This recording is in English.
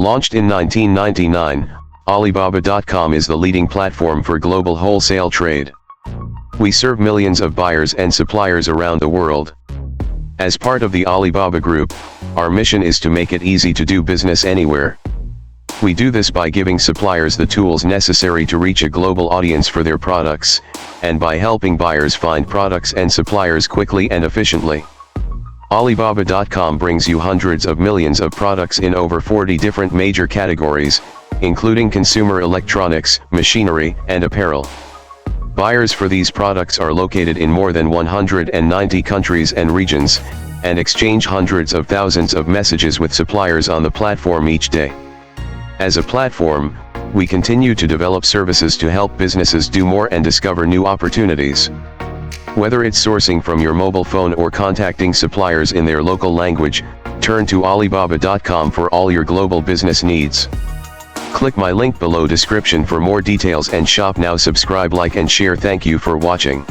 Launched in 1999, Alibaba.com is the leading platform for global wholesale trade. We serve millions of buyers and suppliers around the world. As part of the Alibaba Group, our mission is to make it easy to do business anywhere. We do this by giving suppliers the tools necessary to reach a global audience for their products, and by helping buyers find products and suppliers quickly and efficiently. Alibaba.com brings you hundreds of millions of products in over 40 different major categories, including consumer electronics, machinery, and apparel. Buyers for these products are located in more than 190 countries and regions, and exchange hundreds of thousands of messages with suppliers on the platform each day. As a platform, we continue to develop services to help businesses do more and discover new opportunities. Whether it's sourcing from your mobile phone or contacting suppliers in their local language, turn to Alibaba.com for all your global business needs. Click my link below description for more details and shop now. Subscribe, like and share. Thank you for watching.